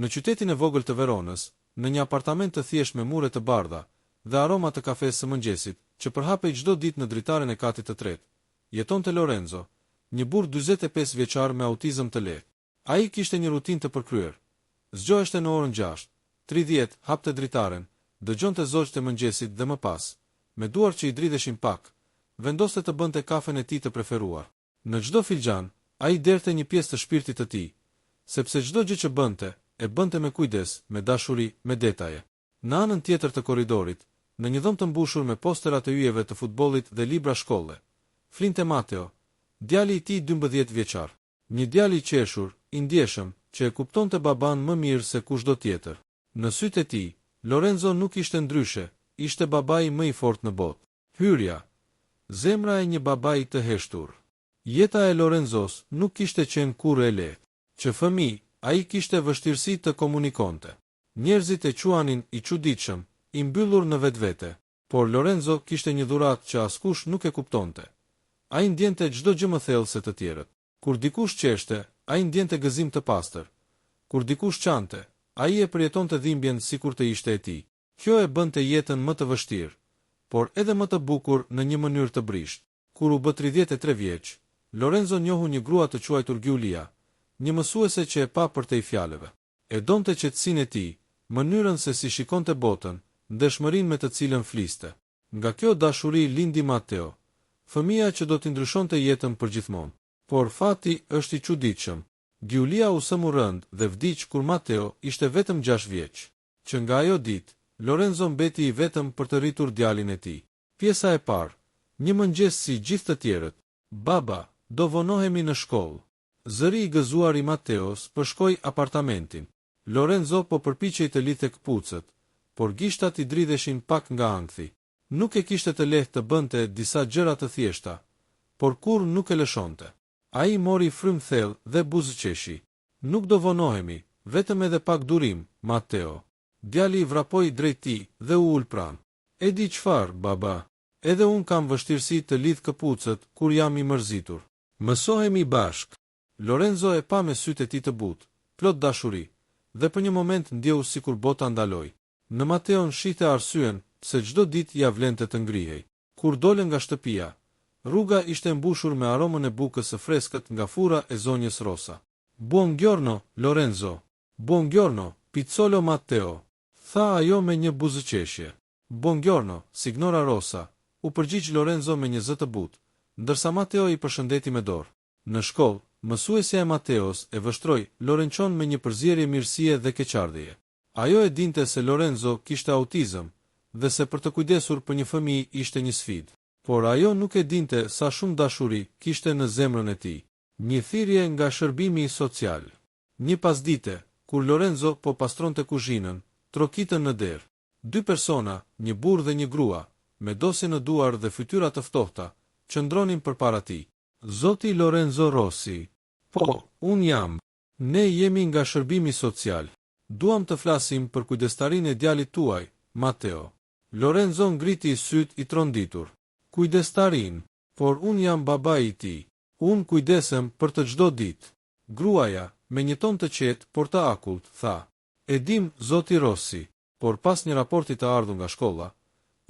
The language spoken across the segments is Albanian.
Në qytetin e vogël të Veronës, në një apartament të thjesht me mure të bardha dhe aroma të kafes së mëngjesit, që përhapej çdo ditë në dritaren e katit të tretë, jetonte Lorenzo, një burr 45 vjeçar me autizëm të lehtë. Ai kishte një rutinë të përkryer. Zgjoheshte në orën 6:30, hapte dritaren, dëgjonte zogjet e mëngjesit dhe më pas, me duar që i dridheshin pak, vendoste të bënte kafen e tij të preferuar. Në çdo filxhan, ai derte një pjesë të shpirtit të tij, sepse çdo gjë që bënte, e bënte me kujdes, me dashuri, me detaje. Në anën tjetër të korridorit, në një dhomë të mbushur me postera të yjeve të futbollit dhe libra shkolle, flinte Mateo, djali i tij 12 vjeçar. Një djalë i qeshur, i ndjeshëm, që e kuptonte baban më mirë se kushdo tjetër. Në sytë e tij, Lorenzo nuk ishte ndryshe, ishte babai më i fortë në botë. Hyrja, zemra e një babai të heshtur. Jeta e Lorenzos nuk kishte qenë kurrë e lehtë. Që fëmijë, ai kishte vështirësi të komunikonte. Njerëzit e quanin i çuditshëm, i mbyllur në vetvete, por Lorenzo kishte një dhuratë që askush nuk e kuptonte. Ai ndjente çdo gjë më thellë se të tjerët. Kur dikush qeshte, ai ndjente gëzim të pastër. Kur dikush qante, ai e përjetonte dhimbjen sikur të ishte e tij. Kjo e bënte jetën më të vështirë, por edhe më të bukur në një mënyrë të brisht. Kur u bë 33 vjeç, Lorenzo njohu një grua të quajtur Giulia, një mësuese që e pa për te i fjalëve. E donte qetësinë e tij, mënyrën se si shikonte botën, ndeshmërinë me të cilën fliste. Nga kjo dashuri lindi Mateo, fëmia që do t'i ndryshonte jetën përgjithmonë. Por fati është i çuditshëm. Giulia u sëmu rënd dhe vdiq kur Mateo ishte vetëm 6 vjeç. Që nga ajo ditë, Lorenzo mbeti i vetëm për të rritur djalin e tij. Pjesa e parë. Një mëngjes si gjithë të tjerët. Baba, do vonohemi në shkollë. Zëri i gëzuar i Mateos përshkoi apartamentin. Lorenzo po përpiqej të lidhte këpucët, por gishtat i dridheshin pak nga ankthi. Nuk e kishte të lehtë të bënte disa gjëra të thjeshta, por kur nuk e lëshonte. Ai mori frymë thellë dhe buzëqeshi. Nuk do vonohemi, vetëm edhe pak durim, Mateo. Djali i vrapoi drejt tij dhe u ul pranë. E di çfarë, baba? Edhe un kam vështirësi të lidh këpucët kur jam i mërzitur. Mësohemi bashk. Lorenzo e pa me sytë e tij të butë, plot dashuri, dhe për një moment ndjeu sikur bota ndaloi. Në Mateo shihte arsyen se çdo ditë ja vlente të ngrihej. Kur dole nga shtëpia, rruga ishte mbushur me aromën e bukës së freskët nga fura e zonjës Rosa. Buongiorno, Lorenzo. Buongiorno, pizzolo Matteo. Tha ajo me një buzëqeshje. Buongiorno, signora Rosa, u përgjigj Lorenzo me një zë të butë, ndërsa Matteo i përshëndeti me dorë. Në shkollë, mësuesja e Mateos e vështroi Lorencon me një përzierje mirësie dhe keqardhjeje. Ajo e dinte se Lorenzo kishte autizëm dhe se për të kujdesur për një fëmijë ishte një sfidë. Por ajo nuk e dinte sa shumë dashuri kishte në zemrën e tij. Një thirrje nga shërbimi social. Një pasdite, kur Lorenzo po pastronte kuzhinën, trokitën në derë. 2 persona, një burr dhe një grua, me dosje në duar dhe fytyra të ftohta, qëndronin përpara tij. Zoti Lorenzo Rossi. Po, un jam. Ne jemi nga shërbimi social. Duam të flasim për kujdestarinë e djalit tuaj, Mateo. Lorenzo ngriti syt i tronditur. Kujdestarin, por un jam babai i tij. Un kujdesem për të çdo ditë. Gruaja, me një ton të qetë, por të akullt, tha. E dim, zoti Rossi, por pas një raporti të ardhur nga shkolla,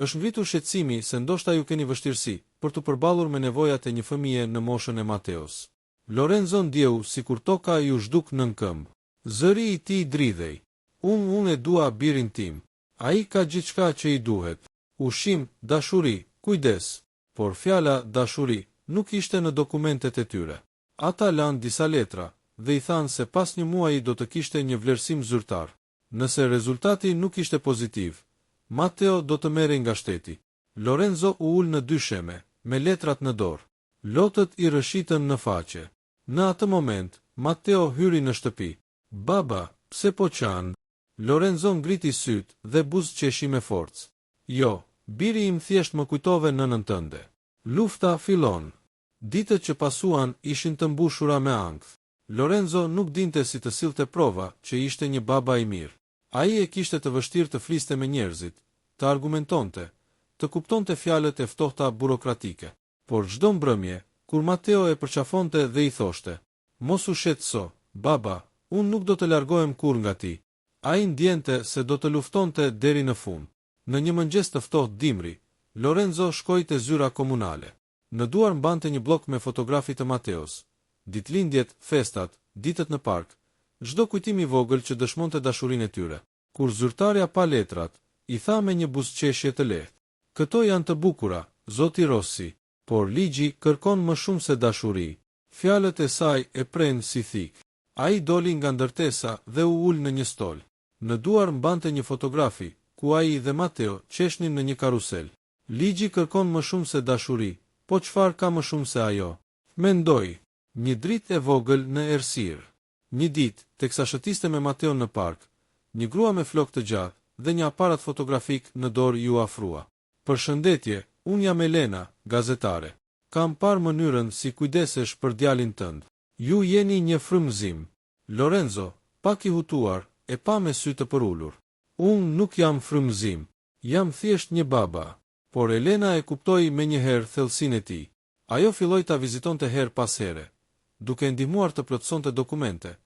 është ngritur shqetësimi se ndoshta ju keni vështirësi për të përballur me nevojat e një fëmije në moshën e Mateos. Lorenzo ndjeu sikur toka ju zhduk nën këmbë. Zëri i tij dridhej. Un e dua birin tim. Ai ka gjithçka që i duhet. Ushqim, dashuri, kujdes. Por fjala dashuri nuk ishte në dokumentet e tyre. Ata lanë disa letra dhe i thanë se pas një muaji do të kishte një vlerësim zyrtar. Nëse rezultati nuk ishte pozitiv, Mateo do të merrej nga shteti. Lorenzo u ul në 2 sheme, me letrat në dorë. Lotët i rëshitën në faqe. Në atë moment, Mateo hyri në shtëpi. Baba, pse po qan? Lorenzo ngriti syt dhe buzëqeshi me forcë. Jo, biri im thjesht më kujtove nënën tënde. Lufta fillon. Ditët që pasuan ishin të mbushura me ankth. Lorenzo nuk dinte si të sillte prova që ishte një baba i mirë. Ai e kishte të vështirë të fliste me njerëzit, të argumentonte, të kuptonte fjalët e ftohta burokratike. Por çdo mbrëmje, kur Mateo e përqafonte dhe i thoshte: "Mos u shqetëso, baba, unë nuk do të largohem kur nga ti. Ai ndjente se do të luftonte deri në fund. Në një mëngjes të ftohtë dimri, Lorenzo shkoi te zyra komunale. Në duar mbante një blok me fotografi të Mateos. Ditëlindjet, festat, ditët në park, çdo kujtim i vogël që dëshmonte dashurinë e tyre. Kur zyrtarja pa letrat, i tha me një buzëqeshje të lehtë: "Këto janë të bukura, zoti Rossi, por ligji kërkon më shumë se dashuri." Fjalët e saj e prenë si thik. Ai doli nga ndërtesa dhe u ul në një stol. Në duar mbante një fotografi, ku ai dhe Mateo qeshnin në një karusel. Ligji kërkon më shumë se dashuri, po çfarë ka më shumë se ajo? Mendoi. Një dritë e vogël në errësirë. Një ditë, teksa shëtiste me Mateo në park, një grua me flokë të gjatë dhe një aparat fotografik në dorë ju afrua. "Përshëndetje, unë jam Elena, gazetare. Kam parë mënyrën si kujdesesh për djalin tënd. Ju jeni një frymëzim." Lorenzo, pak i hutuar, e pa me sy të përulur. "Unë nuk jam frymëzim, jam thjesht një baba." Por Elena e kuptoi menjëherë thellësinë e tij. Ajo filloi ta vizitonte her pas here, duke ndihmuar të plotësonte dokumente.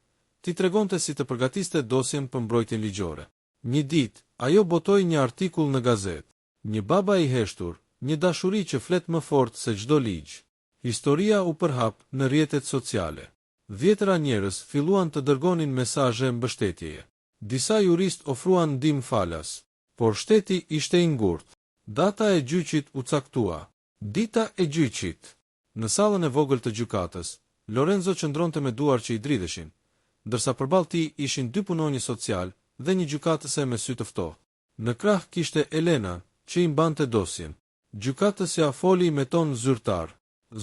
Ti tregonte si të përgatiste dosjen për mbrojtjen ligjore. Një ditë, ajo botoi një artikull në gazetë. Një baba i heshtur, një dashuri që flet më fort se çdo ligj. Historia u përhap në rrjetet sociale. Dhjetëra njerëz filluan të dërgonin mesazhe mbështetjeje. Disa jurist ofruan ndihmë falas, por shteti ishte i ngurtë. Data e gjyqit u caktua. Dita e gjyqit. Në sallën e vogël të gjykatës, Lorenzo qëndronte me duar që i dridheshin, ndërsa përballë tij ishin dy punonjë social dhe një gjykatëse me sy të ftohtë. Në krah kishte Elena, që i mbante dosjen. Gjykatësja foli me ton zyrtar: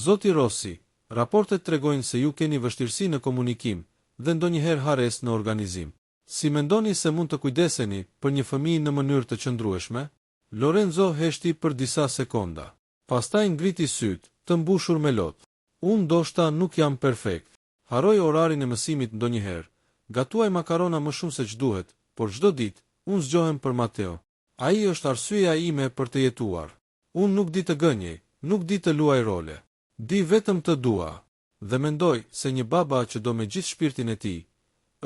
"Zoti Rossi, raportet tregojnë se ju keni vështirësi në komunikim dhe ndonjëherë hares në organizim. Si mendoni se mund të kujdeseni për një fëmijë në mënyrë të qëndrueshme?" Lorenzo heshti për disa sekonda. Pastaj ngriti syt, të mbushur me lot. "Unë ndoshta nuk jam perfekt. Haroj orarin e mësimit ndonjëherë. Gatuaj makarona më shumë se ç'duhet, por çdo ditë unë zgjohem për Mateo. Ai është arsyeja ime për të jetuar. Unë nuk di të gënjej, nuk di të luaj role. Di vetëm të dua. Dhe mendoj se një baba që do me gjithë shpirtin e tij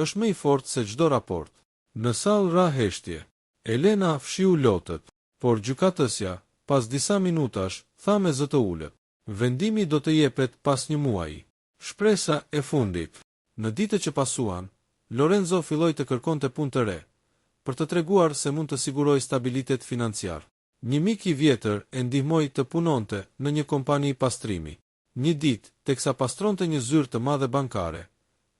është më i fortë se çdo raport." Në sallë ra heshtje. Elena fshiu lotët, por gjykatësja, pas disa minutash, tha me zë të ulët: "Vendimi do të jepet pas një muaji." Shpresa e fundit. Në ditët që pasuan, Lorenzo filloi të kërkonte punë të re, për të treguar se mund të sigurojë stabilitet financiar. Një mik i vjetër e ndihmoi të punonte në një kompani pastrimi. Një ditë, teksa pastronte një zyrë të madhe bankare,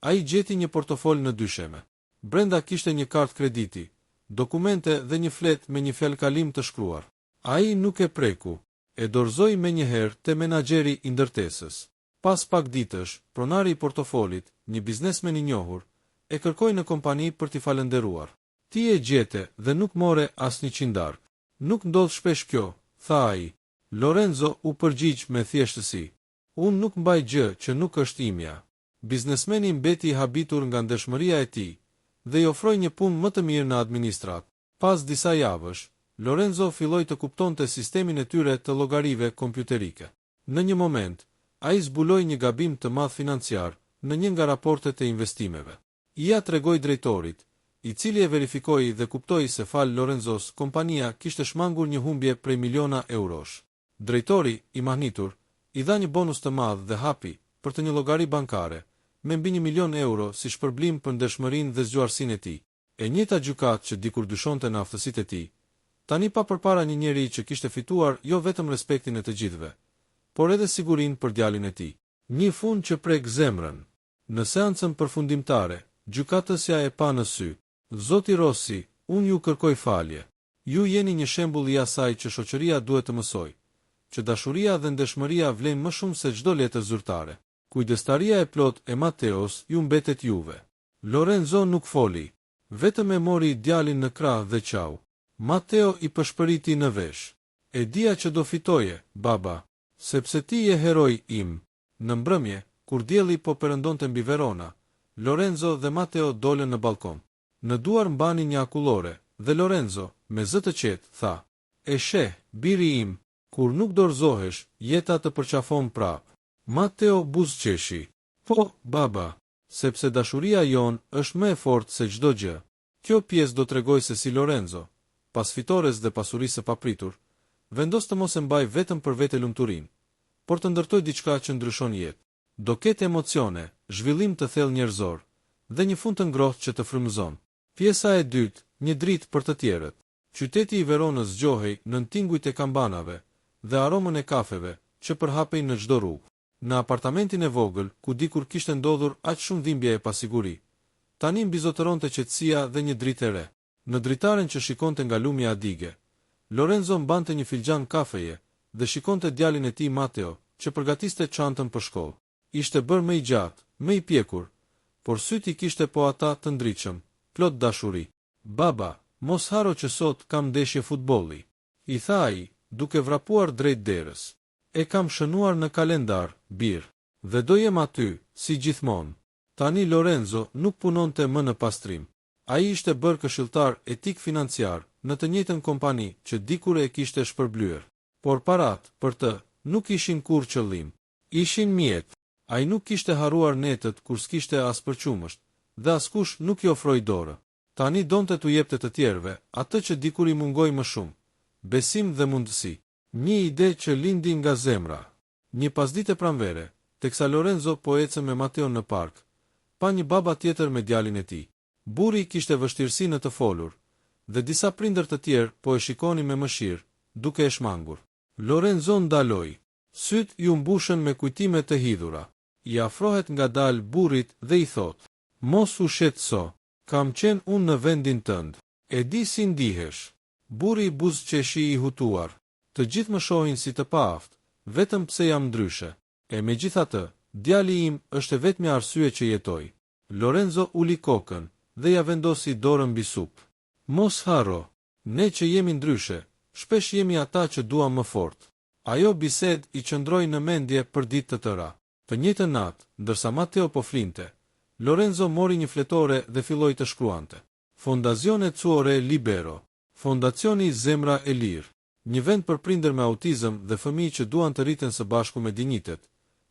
ai gjeti një portofol në dysheme. Brenda kishte një kartë krediti, dokumente dhe një flet me një fjalë kalim të shkruar. Ai nuk e preku, e dorëzoi menjëherë te menaxheri i ndërtesës. Pas pak ditësh, pronari i portofolit, një biznesmen i njohur, e kërkoi në kompani për t'i falënderuar. "Ti e gjete dhe nuk more asnjë qindark. Nuk ndodh shpesh kjo," tha ai. Lorenzo u përgjigj me thjeshtësi: "Unë nuk mbaj gjë që nuk është imja." Biznesmeni mbeti i habitur nga ndershmëria e tij dhe i ofroi një punë më të mirë në administrat. Pas disa javësh, Lorenzo filloi të kuptonte sistemin e tyre të llogarive kompjuterike. Në një moment, ai zbuloi një gabim të madh financiar në një nga raportet e investimeve. Ia tregoi drejtorit, i cili e verifikoi dhe kuptoi se fal Lorenzos kompania kishte shmangur një humbje prej miliona eurosh. Drejtori, i mahnitur, i dha një bonus të madh dhe hapi për të një llogari bankare me mbi 1 milion euro si shpërblim për ndershmërinë dhe zgjuarsinë e tij. E njëjta gjykatë që dikur dyshonte në aftësitë e tij, tani pa përpara një njeri që kishte fituar jo vetëm respektin e të gjithëve, por edhe sigurinë për djalin e tij. Një fund që prek zemrën. Në seancën përfundimtare, gjykatësja e pa në sy: "Zoti Rossi, unë ju kërkoj falje. Ju jeni një shembull i asaj që shoqëria duhet të mësojë, që dashuria dhe ndeshmëria vlen më shumë se çdo letër zyrtare. Kujdestaria e plot e Mateos ju mbetet juve." Lorenzo nuk foli, vetëm e mori djalin në krah dhe qau. Mateo i përshpëriti në vesh: "E dia që do fitoje, baba, sepse ti je heroi im." Në mbrëmje, kur dielli po perëndonte mbi Verona, Lorenzo dhe Mateo dolën në balkon. Në duar mbani një akullore, dhe Lorenzo, me zë të qetë, tha: "E sheh, biri im, kur nuk dorëzohesh, jeta të përqafon prap." Mateo buzëqeshi: "Po, baba, sepse dashuria jon është më e fortë se çdo gjë. Kjo pjesë do t'rregojë se si Lorenzo, pas fitores dhe pasurisë së papritur, vendos të mos e mbaj vetëm për vete lumturinë, por të ndërtoj diçka që ndryshon jetë. Do ketë emocione, zhvillim të thellë njerëzor dhe një fund të ngrohtë që të frymëzon. Pjesa e dytë, një dritë për të tjerët. Qyteti i Veronës zgjohej nën tingujt e kambanave dhe aromën e kafeve që përhapej në çdo rrugë. Në apartamentin e vogël, ku dikur kishte ndodhur aq shumë dhimbje e pasiguri, tani mbizotëronte qetësia dhe një dritë e re. Në dritaren që shikonte nga lumja adige, Lorenzo mbante një filxhan kafeje dhe shikonte djalin e tij Matteo, që përgatiste çantën për shkollë. Ishte bërë më i gjatë, më i pjekur, por syti kishte po ata të ndritshëm, plot dashuri. Baba, mos haro që sot kam ndeshje futbolli, i tha ai, duke vrapuar drejt derës. E kam shënuar në kalendar, bir, dhe do jem aty, si gjithmonë. Tani Lorenzo nuk punonte më në pastrim. Ai ishte bërë këshilltar etik financiar në të njëjtën kompani që dikur e kishte shpërblyer. Por parat, për të, nuk ishin kur qëllim. Ishin mjet. Ai nuk kishte harruar netët kur s'kishte as për qumësht, dhe askush nuk i ofroi dorë. Tani donte t'u jepte të tjerëve atë që dikur i mungoi më shumë, besim dhe mundësi. Një ide që lindi nga zemra. Një pasditë pranvere, teksa Lorenzo po ecën me Matteo në park, pa një baba tjetër me djalin e tij. Burri kishte vështirësi në të folur, dhe disa prindër të tjerë po e shikonin me mëshirë, duke e shmangur. Lorenzo ndaloi. Syt ju mbushën me kujtime të hidhura. I afrohet ngadalë burrit dhe i thot: "Mos u shqetëso, kam qenë unë në vendin tënd. E di si ndihesh." Burri buzëqeshi i hutuar. Të gjithë më shohin si të paaft, vetëm pse jam ndryshe. E megjithatë, djali im është e vetmja arsye që jetoj. Lorenzo uli kokën dhe ja vendosi dorën mbi supë. Mos harro, ne që jemi ndryshe, shpesh jemi ata që duam më fort. Ajo bised i qëndroi në mendje për ditë të tëra. Të njëjtën natë, ndërsa Matteo po flinte, Lorenzo mori një fletore dhe filloi të shkruante. Fondazione Cuore Libero, Fondacioni Zemra e Lirë, një vend për prindër me autizëm dhe fëmijë që duan të rriten së bashku me dinjitet,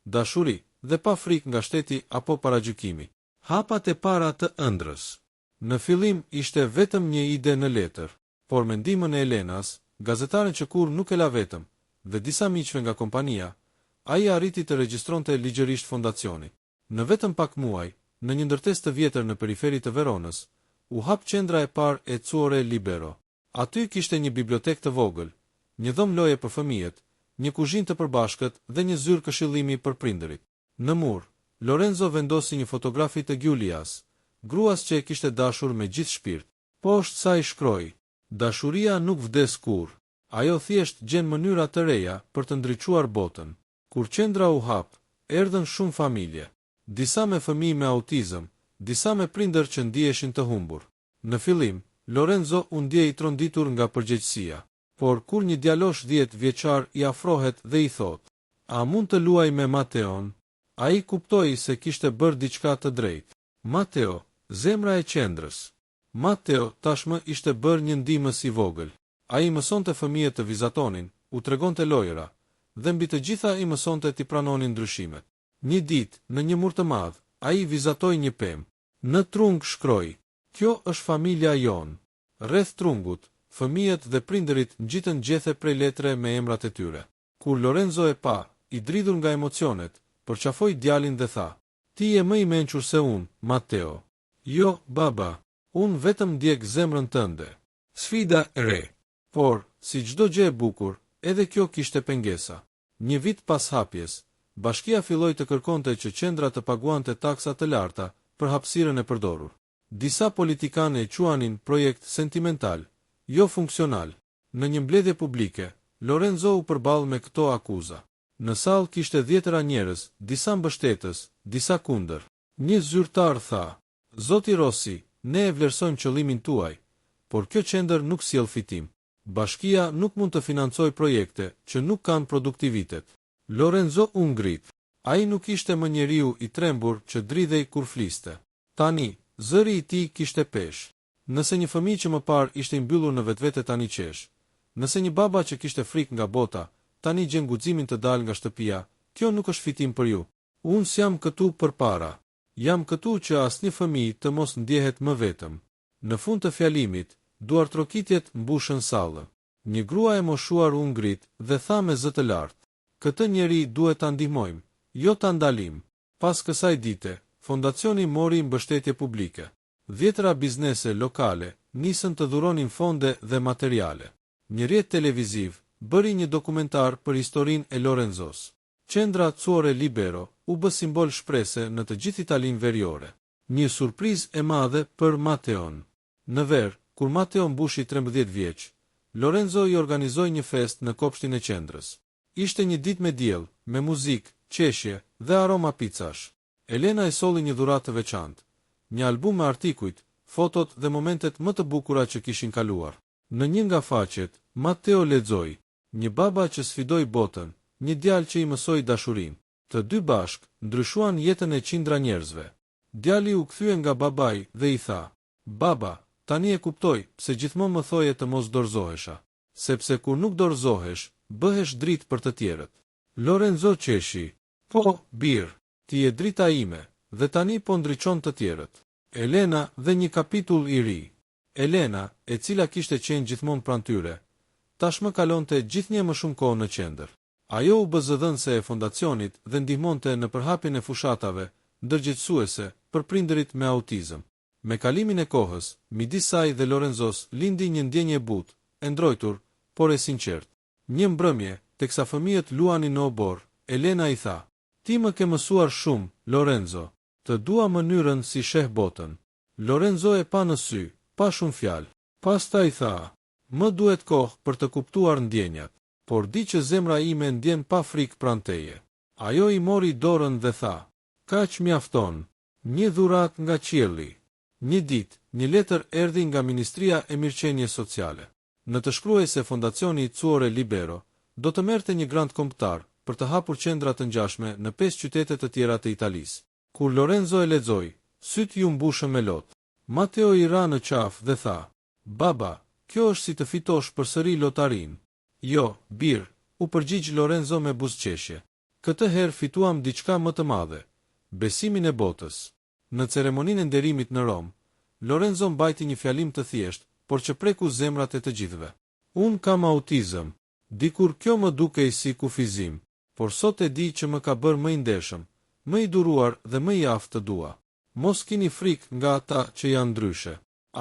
dashuri dhe pa frikë nga shteti apo paragjykimi. Hapat e para të ëndrrës. Në fillim ishte vetëm një ide në letër, por me ndihmën e Elenas, gazetaren që kur nuk e la vetëm, dhe disa miqve nga kompania, ai arriti të regjistronte ligjërisht fondacionin. Në vetëm pak muaj, në një ndërtesë të vjetër në periferi të Veronës, u hap qendra e parë e Cuore Libero. Aty kishte një bibliotekë të vogël, një dhomë loje për fëmijët, një kuzhinë të përbashkët dhe një zyrë këshillimi për prindërit. Në mur, Lorenzo vendosi një fotografi të Giulias, gruas që e kishte dashur me gjithë shpirt. Poshtë saj shkroi: "Dashuria nuk vdes kur. Ajo thjesht gjen mënyra të reja për të ndriçuar botën." Kur qendra u hap, erdhën shumë familje. Disa me fëmijë me autizëm, disa me prindër që ndiheshin të humbur. Në fillim, Lorenzo u ndjej i tronditur nga përgjegjësia, por kur një djalosh 10 vjeçar i afrohet dhe i thot: "A mund të luaj me Mateon?" Ai kuptoi se kishte bërë diçka të drejtë. Matteo, zemra e qendrës. Matteo tashmë ishte bërë një ndihmës i vogël. Ai mësonte fëmijët të vizatonin, u tregonte lojëra, dhe mbi të gjitha i mësonte t'i pranonin ndryshimet. Një ditë, në një mur të madh, ai vizatoi një pemë. Në trung shkroi: "Kjo është familja jon." Rreth trungut, fëmijët dhe prindërit ngjitën gjethe prej letre me emrat e tyre. Kur Lorenzo e pa, i dridhur nga emocionet, përqafoi djalin dhe tha: "Ti je më i mençur se unë, Matteo." "Jo, baba, unë vetëm ndjek zemrën tënde." Sfida e re. Por, si çdo gjë e bukur, edhe kjo kishte pengesa. Një vit pas hapjes, bashkia filloi të kërkonte që qendra të paguante taksa të larta për hapësirën e përdorur. Disa politikanë e quanin projekt sentimental, jo funksional. Në një mbledhje publike, Lorenzo u përball me këto akuza. Në sallë kishte 10 njerëz, disa mbështetës, disa kundër. Një zyrtar tha: "Zoti Rossi, ne e vlerësojmë qëllimin tuaj, por kjo qendër nuk sjell fitim. Bashkia nuk mund të financojë projekte që nuk kanë produktivitet." Lorenzo u ngrit. Ai nuk ishte më njeriu i trembur që dridhej kur fliste. Tani, zëri i tij kishte peshë. Nëse një fëmijë që më parë ishte i mbyllur në vetvete tani qesh, nëse një baba që kishte frikë nga bota, tani gjen guximin të dalë nga shtëpia, kjo nuk është fitim për ju. Unë s'jam këtu për para. Jam këtu që asnjë fëmijë të mos ndjehet më vetëm. Në fund të fjalimit, duartrokitjet mbushën sallën. Një grua e moshuar u ngrit dhe tha me zë të lartë: "Këtë njeri duhet ta ndihmojmë, jo ta ndalim." Pas kësaj dite, fondacioni mori mbështetje publike. Dhjetëra biznese lokale nisën të dhuronin fonde dhe materiale. Një rrjet televiziv bëri një dokumentar për historinë e Lorenzos. Qendra Cuore Libero u bë simbol shprese në të gjithë Italinë veriore. Një surprizë e madhe për Mateon. Në ver, kur Mateo mbushi 13 vjeç, Lorenzo i organizoi një fest në kopshtin e qendrës. Ishte një ditë me diell, me muzikë, qeshje dhe aroma picash. Elena e solli një dhuratë të veçantë, një album me artikujt, fotot dhe momentet më të bukura që kishin kaluar. Në një nga faqet, Mateo lexoi: "Një baba që sfidoi botën, një djalë që i mësoi dashurinë." Të dy bashk ndryshuan jetën e qindra njerëzve. Djali u kthye nga babai dhe i tha: "Baba, tani e kuptoj pse gjithmonë më thoje të mos dorëzohesha, sepse kur nuk dorëzohesh, bëhesh dritë për të tjerët." Lorenzo qeshi: "Po, bir, ti je drita ime, dhe tani po ndriçon të tjerët." Elena dhe një kapitull i ri. Elena, e cila kishte qenë gjithmonë pranë tyre, tashmë kalonte gjithnjë më shumë kohë në qendër. Ajo u bë zëdhënëse e fondacionit dhe ndihmonte në përhapjen e fushatave ndërgjegjësuese për prindërit me autizëm. Me kalimin e kohës, midis saj dhe Lorenzos lindi një ndjenjë e butë, e ndrojtur, por e sinqertë. Një mbrëmje, teksa fëmijët luanin në obor, Elena i tha: "Ti më ke mësuar shumë, Lorenzo. Të dua mënyrën si sheh botën." Lorenzo e pa në sy, pa shumë fjalë. Pastaj tha: "Më duhet kohë për të kuptuar ndjenjat, por di që zemra ime ndjen pa frikë pranë teje." Ajo i mori dorën dhe tha: "Kaq mjafton, një dhuratë nga qielli." Një ditë, një letër erdhi nga Ministria e Mirëqenies Sociale. Në të shkruajse fondacioni Cuore Libero do të merrte një grant kombëtar për të hapur qendra të ngjashme në 5 qytete të tjera të Italisë. Kur Lorenzo e lexoi, sytë ju mbushën me lot. Mateo i ra në qafë dhe tha: "Baba, kjo është si të fitosh përsëri lotarin." "Jo, bir," u përgjigj Lorenzo me buzëqeshje. "Këtë herë fituam diçka më të madhe, besimin e botës." Në ceremoninë e nderimit në Rom, Lorenzo mbajti një fjalim të thjeshtë, por që preku zemrat e të gjithëve. "Unë kam autizëm. Dikur kjo më dukej si kufizim, por sot e di që më ka bërë më i ndershëm, më i duruar dhe më i aftë të dua. Mos kini frikë nga ata që janë ndryshe.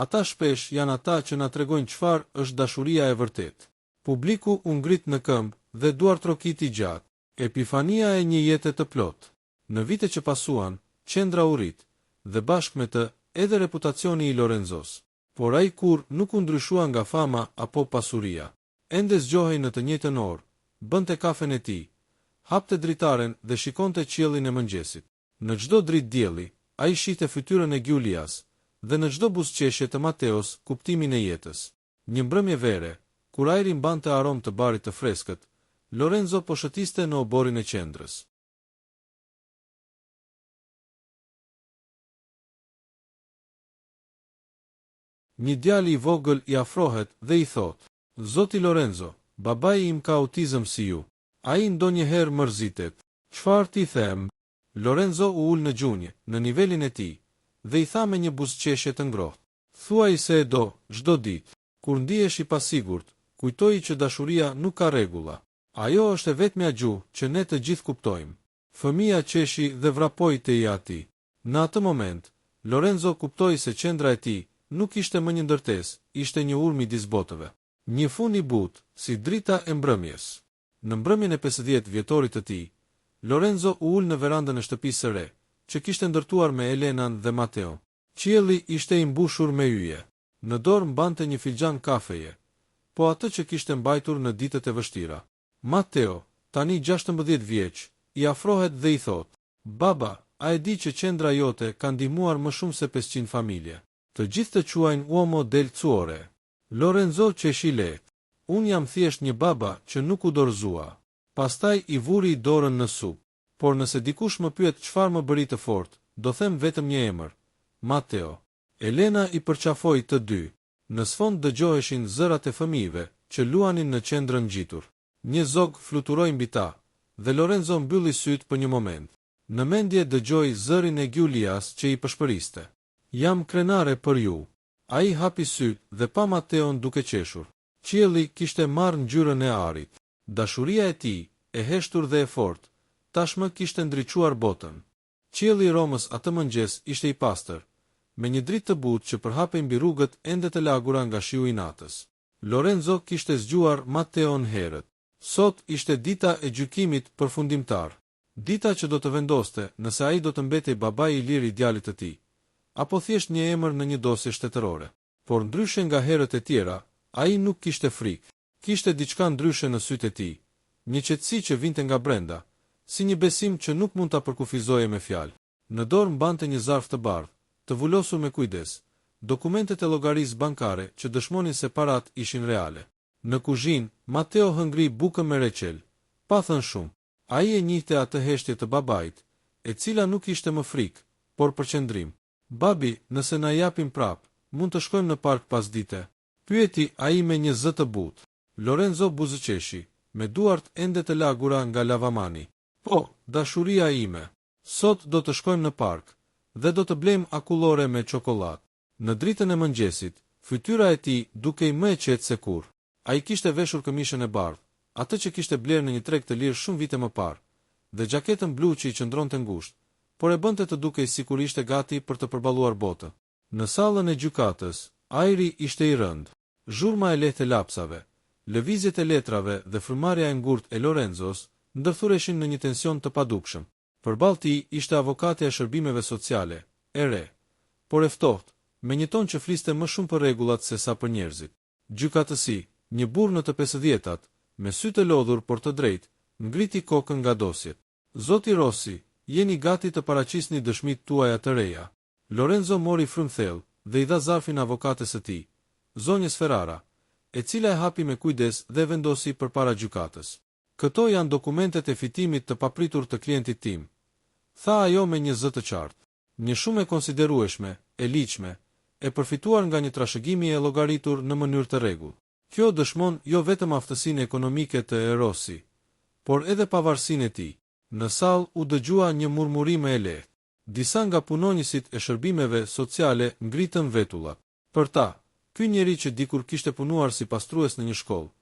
Ata shpesh janë ata që na tregojnë çfarë është dashuria e vërtetë." Publiku u ngrit në këmbë dhe duartrokiti gjatë. Epifania e një jete të plotë. Në vite që pasuan, qendra u rrit, dhe bashkë me të, edhe reputacioni i Lorenzos. Por ai kur nuk u ndryshua nga fama apo pasuria. Ende zgjohej në të njëjtën orë, bënte kafen e tij, hapte dritaren dhe shikonte qiellin e mëngjesit. Në çdo dritë dielli, ai shihte fytyrën e Giulias dhe në çdo buzëqeshje të Mateos kuptimin e jetës. Një mbrëmje vere, kur ajri mbante aromë të barit të freskët, Lorenzo po shëtiste në oborin e qendrës. Një djali i vogël i afrohet dhe i thot: "Zoti Lorenzo, babai im ka autizëm si ju." Ai ndonjëherë mërzitet. "Çfarë ti them?" Lorenzo u ul në gjunjë, në nivelin e tij, dhe i tha me një buzëqeshje të ngrohtë: "Thuaj se e do, çdo ditë. Kur ndihesh i pasigurt, kujtoji që dashuria nuk ka rregulla. Ajo është e vetmja gjuhë që ne të gjithë kuptojmë." Fëmia qeshi dhe vrapoi te i ati. Në atë moment, Lorenzo kuptoi se qendra e tij nuk ishte më një ndërtesë, ishte një urë midis botëve. Një fun i butë, si drita e mbrëmjes. Në mbrëmjen e 50 vjetorit të tij, Lorenzo u ul në verandën e shtëpisë së re, që kishte ndërtuar me Elenan dhe Mateo. Qielli ishte i mbushur me yje. Në dorë mbante një filxhan kafeje, po atë që kishte mbajtur në ditët e vështira. Mateo, tani 16 vjeç, i afrohet dhe i thot: "Baba, a e di që qendra jote ka ndihmuar më shumë se 500 familje? Të gjithë të quajnë uomo del Cuore." Lorenzo qeshi lehtë: "Unë jam thjesht një baba që nuk u dorëzua." Pastaj i vuri dorën në supë. "Por nëse dikush më pyet çfarë më bëri të fortë, do them vetëm një emër: Mateo." Elena i përqafoi të dy. Në sfond dëgjoheshin zërat e fëmijëve që luanin në qendrën ngjitur. Një zog fluturoi mbi ta, dhe Lorenzo mbylli sytë për një moment. Në mendje dëgjoi zërin e Gjulias që i përshpëriste. Jam krenare për ju. Ai hapi syt dhe pa Mateon duke qeshur. Qielli kishte marrë ngjyrën e arit. Dashuria e tij, e heshtur dhe e fortë, tashmë kishte ndriçuar botën. Qielli i Romës atë mëngjes ishte i pastër, me një dritë të butë që përhapej mbi rrugët ende të lagura nga shiu i natës. Lorenzo kishte zgjuar Mateon herët. Sot ishte dita e gjykimit përfundimtar. Dita që do të vendoste nëse ai do të mbetej babai i lirë i djalit të tij, apo thjesht një emër në një dosje shtetërore. Por ndryshe nga herët e tjera, ai nuk kishte frikë. Kishte diçka ndryshe në sytë e tij, një qetësi që vinte nga brenda, si një besim që nuk mund ta përkufizoje me fjalë. Në dorë mbante një zarf të bardhë, të vulosur me kujdes, dokumentet e llogarisë bankare që dëshmonin se parat ishin reale. Në kuzhinë, Mateo hëngri bukën me reçel. Pa thënë shumë, ai e njihte atë heshtje të babait, e cila nuk ishte më frikë, por përqendrim. Babi, nëse na japim prap, mund të shkojmë në park pas dite? Pyeti ai me një zë të butë. Lorenzo buzëqeshi, me duart ende të lagura nga lavamani. Po, dashuria ime. Sot do të shkojmë në park, dhe do të blejmë akullore me çokoladë. Në dritën e mëngjesit, fytyra e tij dukej më e qetë se kurrë. Ai kishte veshur këmishën e bardhë, atë që kishte blerë në një treg të lirë shumë vite më parë, dhe gjaketën blu që i qëndronte ngushtë, por e bënte të dukej sikur ishte gati për të përballuar botën. Në sallën e gjykatës, ajri ishte i rëndë. Zhurma e lehtë e lapsave, lëvizjet e letrave dhe frymëmarrja e ngurtë e Lorenzos ndërthureshin në një tension të padukshëm. Përballë tij ishte avokatja e shërbimeve sociale, e re, por e ftohtë, me një ton që fliste më shumë për rregullat se sa për njerëzit. Gjykatësi, një burr në të 50-tat, me sy të lodhur por të drejtë, ngriti kokën nga dosjet. Zoti Rossi, jeni gati të paraqisni dëshmitë tuaja të reja? Lorenzo mori frymthell dhe i dha zarfin avokates së tij, zonjës Ferrara, e cila e hapi me kujdes dhe vendosi përpara gjykatës. Këto janë dokumentet e fitimit të papritur të klientit tim, tha ajo me një zë të qartë. Një shumë e konsiderueshme, e ligjshme, e përfituar nga një trashëgimi e llogaritur në mënyrë të rregullt. Kjo dëshmon jo vetëm aftësinë ekonomike të Rossi, por edhe pavarësinë e tij. Në sallë u dëgjua një murmurim e lehtë. Disa nga punonjësit e shërbimeve sociale ngritën vetullat. Për ta, ky njeri që dikur kishte punuar si pastrues në një shkollë,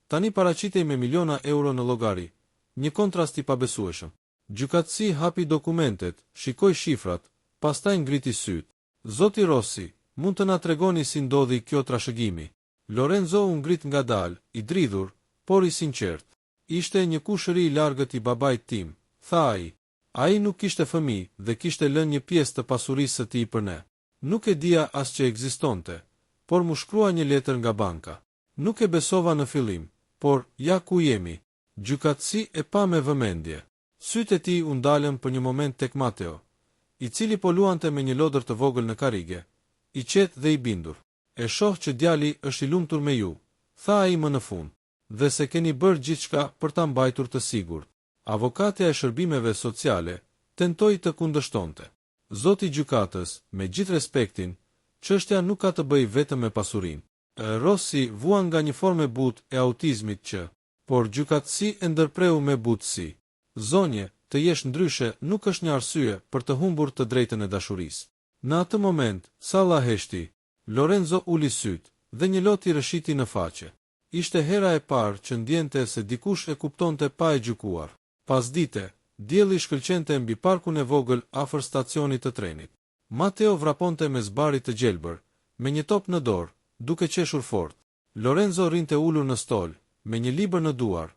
tani paraqitej me miliona euro në llogari, një kontrast i pabesueshëm. Gjykatësi hapi dokumentet, shikoi shifrat, pastaj ngriti syt. Zoti Rossi, mund të na tregoni si ndodhi kjo trashëgimi? Lorenzo u ngrit ngadalë, i dridhur, por i sinqert. Ishte një kushëri i largët i babait tim, tha ai. Ai nuk kishte fëmijë dhe kishte lënë një pjesë të pasurisë së tij për ne. Nuk e dija as që ekzistonte, por mu shkrua një letër nga banka. Nuk e besova në fillim, por ja ku jemi. Gjykatësi e pa me vëmendje. Sytë e tij u ndalën për një moment tek Mateo, i cili po luante me një lodër të vogël në karrige, i qetë dhe i bindur. E shoh që djali është i lumtur me ju, tha ai më në fund, dhe se keni bërë gjithçka për ta mbajtur të sigurt. Avokatja e shërbimeve sociale tentoi të kundërshtonte. Zoti gjykatës, me gjithë respektin, çështja nuk ka të bëjë vetëm me pasurinë. Rossi vuan nga një formë butë e autizmit që, por gjykatësi e ndërpreu me butësi. Zonje, të jesh ndryshe nuk është një arsye për të humbur të drejtën e dashurisë. Në atë moment, salla heshti. Lorenzo uli syt dhe një lot i rëshiti në faqe. Ishte hera e parë që ndjente se dikush e kuptonte pa e gjykuar. Pas dite, dielli shkëlqente mbi parkun e vogël afër stacionit të trenit. Mateo vraponte me zbarit të gjelbër, me një top në dorë, duke qeshur fort. Lorenzo rinte ulur në stol, me një libër në duar,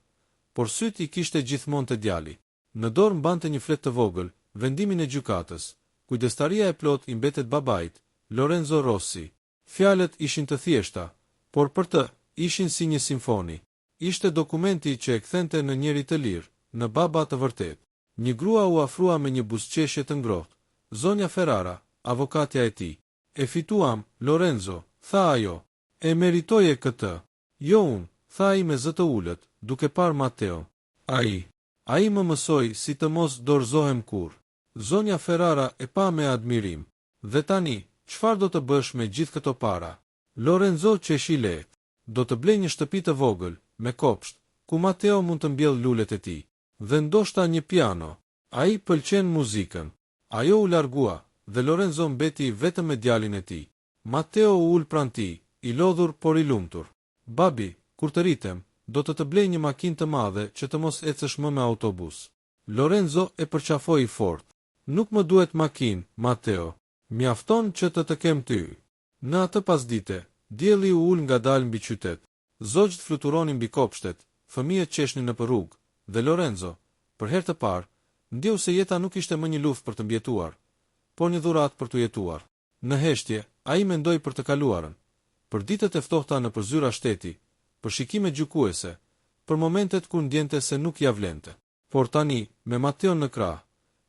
por syt i kishte gjithmonë te djali. Në dorë mbante një flet të vogël, vendimin e gjykatës. Kujdestaria e plot i mbetet babait, Lorenzo Rossi. Fjalët ishin të thjeshta, por për të ishin si një simfoni. Ishte dokumenti që e kthente në njeri të lirë, në baba të vërtet. Një grua u afrua me një buzëqeshje të ngrohtë. Zonja Ferrara, avokatja e tij. E fituam, Lorenzo, tha ajo. E meritoje këtë. Jo unë, tha ai me zë të ulët, duke parë Mateo. Ai më mësoi si të mos dorëzohem kurrë. Zonja Ferrara e pa me admirim. Dhe tani, çfarë do të bësh me gjithë këto para? Lorenzo qeshi lehtë. Do të blej një shtëpi të vogël, me kopsht, ku Mateo mund të mbjellë lulet e tij. Dhe ndoshta një piano. Ai pëlqen muzikën. Ajo u largua, dhe Lorenzo mbeti vetëm me djalin e tij. Matteo u ul pranë tij, i lodhur por i lumtur. Babi, kur të rritem, do të blej një makinë të madhe që të mos ecësh më me autobus. Lorenzo e përqafoi fort. Nuk më duhet makinë, Matteo. Mjafton që të kem ty. Në atë pasdite, dielli u ul ngadalë mbi qytet. Zogjt fluturonin mbi kopshtet, fëmijët qeshnin nëpër rrugë, dhe Lorenzo, për herë të parë, ndjeu se jeta nuk ishte më një luftë për të mbjetuar, por një dhuratë për të jetuar. Në heshtje, ai mendoi për të kaluarën, për ditët e ftohta nëpër zyra shteti, për shikime gjykuese, për momentet kur ndjente se nuk ja vlente. Por tani, me Matteon në krah,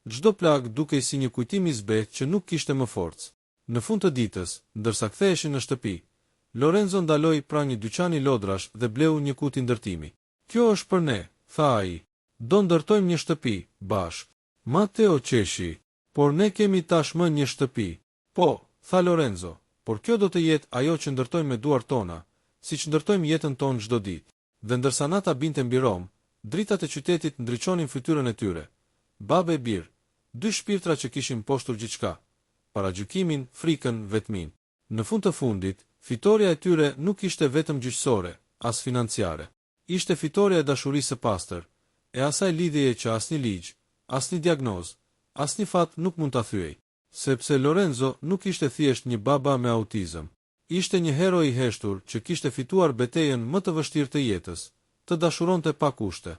çdo plag dukej si një kujtim i zbehtë që nuk kishte më forcë. Në fund të ditës, ndërsa ktheheshin në shtëpi, Lorenzo ndaloi pranë një dyqani lodrash dhe bleu një kuti ndërtimi. Kjo është për ne, tha ai. Do ndërtojmë një shtëpi, bashk. Matteo qeshi, por ne kemi tashmë një shtëpi. Po, tha Lorenzo, por kjo do të jetë ajo që ndërtojmë me duart tona, siç ndërtojmë jetën tonë çdo ditë. Dhe ndërsa nata binte mbi Rom, dritat e qytetit ndriçonin fytyrën e tyre. Babë e bir, dy shpirtra që kishin poshtur gjithçka, paragjykimin, frikën, vetmin. Në fund të fundit, fitoria e tyre nuk ishte vetëm gjyqësore, as financiare. Ishte fitoria e dashurisë së pastër, e asaj lidhjeje që asnjë ligj, asnjë diagnozë, asnjë fat nuk mund ta thyej. Sepse Lorenzo nuk ishte thjesht një baba me autizëm. Ishte një hero i heshtur që kishte fituar betejën më të vështirë të jetës, të dashuronte pa kushte.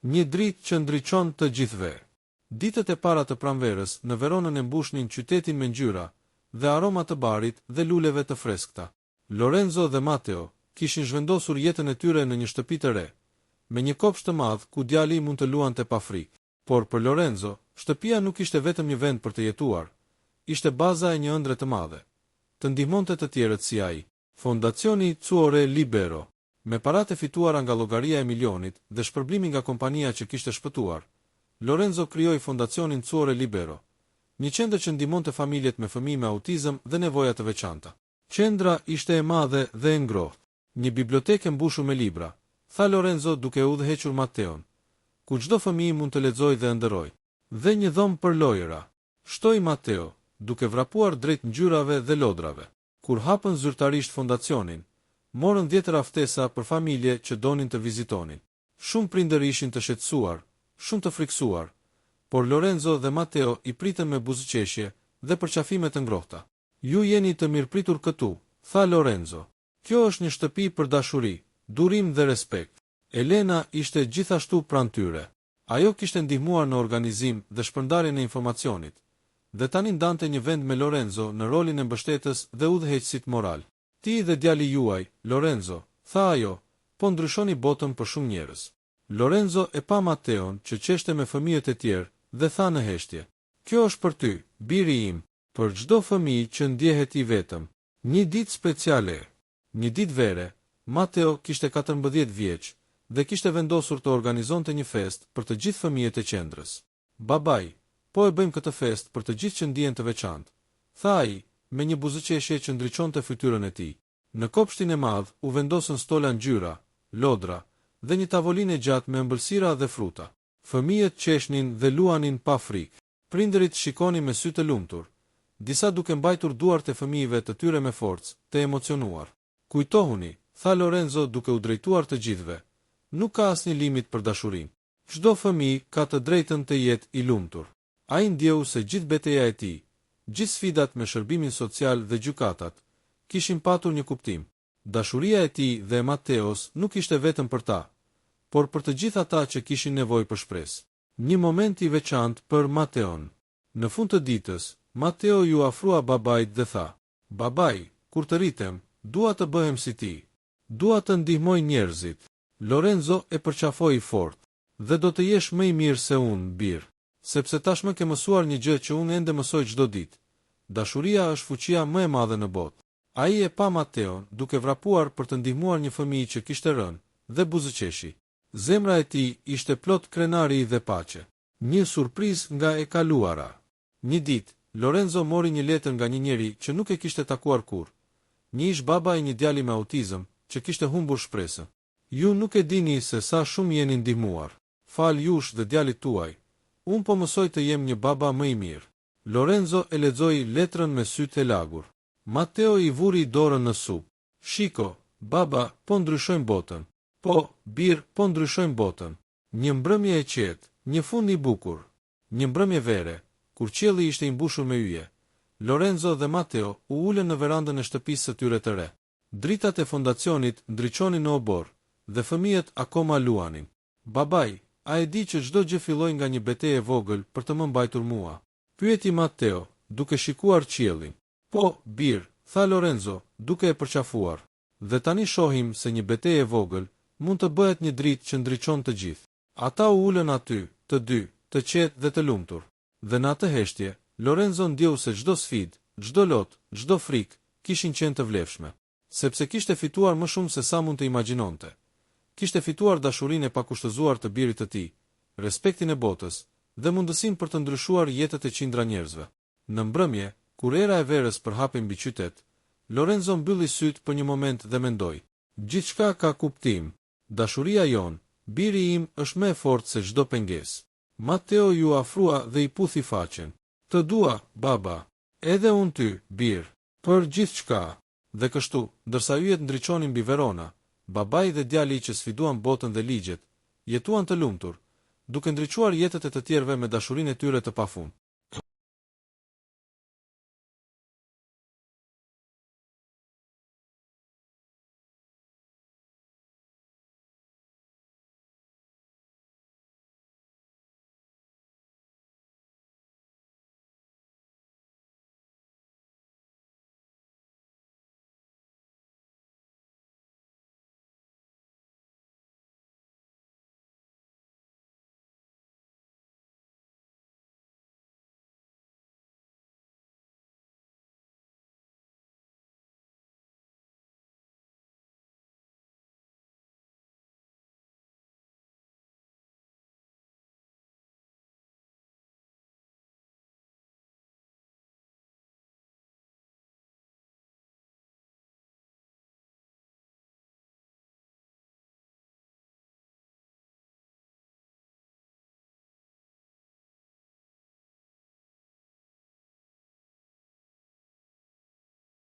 Një dritë që ndriçon të gjithëve. Ditët e para të pranverës në Veronën e mbushnin qytetin me ngjyra dhe aroma të barit dhe luleve të freskëta. Lorenzo dhe Matteo kishin zhvendosur jetën e tyre në një shtëpi të re, me një kopsht të madh ku djali mund të luante pa frikë. Por për Lorenzo, shtëpia nuk ishte vetëm një vend për të jetuar, ishte baza e një ëndre të madhe. Të ndihmonte të tjerët si ai. Fondacioni Cuore Libero, me paratë fituara nga llogaria e milionit dhe shpërblimi nga kompania që kishte shpëtuar, Lorenzo krijoi Fondacionin Cuore Libero, një qendër që ndihmonte familjet me fëmijë me autizëm dhe nevoja të veçanta. Qendra ishte e madhe dhe e ngrohtë, një bibliotekë mbushur me libra, tha Lorenzo duke udhëhequr Matteon, ku çdo fëmijë mund të lexojë dhe ëndërrojë. Dhe një dhomë për lojëra, shtoi Matteo, duke vrapuar drejt ngjyrave dhe lodrave. Kur hapën zyrtarisht fondacionin, morën 10 aftesa për familje që donin të vizitonin. Shumë prindër ishin të shqetësuar, shumë të friksuar, por Lorenzo dhe Matteo i pritën me buzëqeshje dhe përqafime të ngrohta. Ju jeni të mirëpritur këtu, tha Lorenzo. Kjo është një shtëpi për dashuri, durim dhe respekt. Elena ishte gjithashtu pranë tyre. Ajo kishte ndihmuar në organizim dhe shpërndarjen e informacionit, dhe tani ndante një vend me Lorenzo në rolin e mbështetës dhe udhëheqësit moral. Ti dhe djali juaj, Lorenzo, tha ajo, po ndryshoni botën për shumë njerëz. Lorenzo e pa Matteon që qeshte me fëmijët e tjerë dhe tha në heshtje. Kjo është për ty, biri im, për çdo fëmijë që ndjehet i vetëm. Një ditë speciale. Një ditë vere, Matteo kishte 14 vjeç dhe kishte vendosur të organizonte një fest për të gjithë fëmijët e qendrës. Babai, po e bëjmë këtë fest për të gjithë që ndihen të veçantë, tha ai, me një buzëqeshje që ndriçonte fytyrën e tij. Në kopshtin e madh u vendosën stola ngjyra, lodra dhe një tavolinë e gjatë me ëmbëlsira dhe fruta. Fëmijët qeshnin dhe luanin pa frikë. Prindërit shikonin me sy të lumtur, disa duke mbajtur duart e fëmijëve të tyre me forcë, të emocionuar. Kujtohuni, tha Lorenzo duke u drejtuar të gjithëve, nuk ka asnjë limit për dashurinë. Çdo fëmijë ka të drejtën të jetë i lumtur. Ai ndjeu se gjithë betejë e tij, gjithë sfidat me shërbimin social dhe gjykatat, kishin patur një kuptim. Dashuria e tij dhe e Matteos nuk ishte vetëm për ta, por për të gjithë ata që kishin nevojë për shpresë. Një moment i veçantë për Matteon. Në fund të ditës, Matteo ju afrua babait dhe tha: "Babai, kur të rritem, dua të bëhem si ti. Dua të ndihmoj njerëzit." Lorenzo e përqafoi fort. "Dhe do të jesh më i mirë se unë, bir, sepse tashmë ke mësuar një gjë që unë ende mësoj çdo ditë. Dashuria është fuqia më e madhe në botë." Ai e pa Matteon duke vrapuar për të ndihmuar një fëmijë që kishte rënë dhe buzëqeshi. Zemra e tij ishte plot krenari dhe paqe. Një surprizë nga e kaluara. Një ditë, Lorenzo mori një letër nga një njeri që nuk e kishte takuar kurrë. Një ish baba e një djali me autizëm, që kishte humbur shpresën. Ju nuk e dini se sa shumë jeni ndihmuar. Fal jush dhe djalit tuaj. Unë po mësoj të jem një baba më i mirë. Lorenzo e lexoi letrën me sytë e lagur. Matteo i vuri dorën në supë. Shiko, baba, po ndryshojmë botën. Po, bir, po ndryshojmë botën. Një mbrëmje e qetë, një fund i bukur. Një mbrëmje vere, kur qielli ishte i mbushur me yje. Lorenzo dhe Matteo u ulën në verandën e shtëpisë së tyre të re. Dritat e fondacionit ndriçonin në obor, dhe fëmijët akoma luanin. Babai, a e di që çdo gjë filloi nga një betejë e vogël për të më mbajtur mua? Pyeti Matteo, duke shikuar qiellin. Po, bir, tha Lorenzo, duke e përqafuar. Dhe tani shohim se një betejë e vogël mund të bëhet një dritë që ndriçon të gjithë. Ata u ulën aty, të dy, të qetë dhe të lumtur. Dhe në atë heshtje, Lorenzo ndjeu se çdo sfidë, çdo lot, çdo frikë kishin qenë të vlefshme, sepse kishte fituar më shumë se sa mund të imagjinonte. Kishte fituar dashurinë e pakushtëzuar të birit të tij, respektin e botës dhe mundësinë për të ndryshuar jetët e qindra njerëzve. Në mbrëmje, kur era e verës përhapej mbi qytet, Lorenzo mbylli sytë për një moment dhe mendoi: gjithçka ka kuptim. Dashuria jon, biri im, është më e fortë se çdo pengesë. Matteo ju afrua dhe i puthi faqen. Të dua, baba. Edhe unë ty, bir. Për gjithçka. Dhe kështu, ndërsa yjet ndriçonin mbi Verona, babai dhe djali që sfiduan botën dhe ligjet, jetuan të lumtur, duke ndriçuar jetët e të tjerëve me dashurinë e tyre të pafund.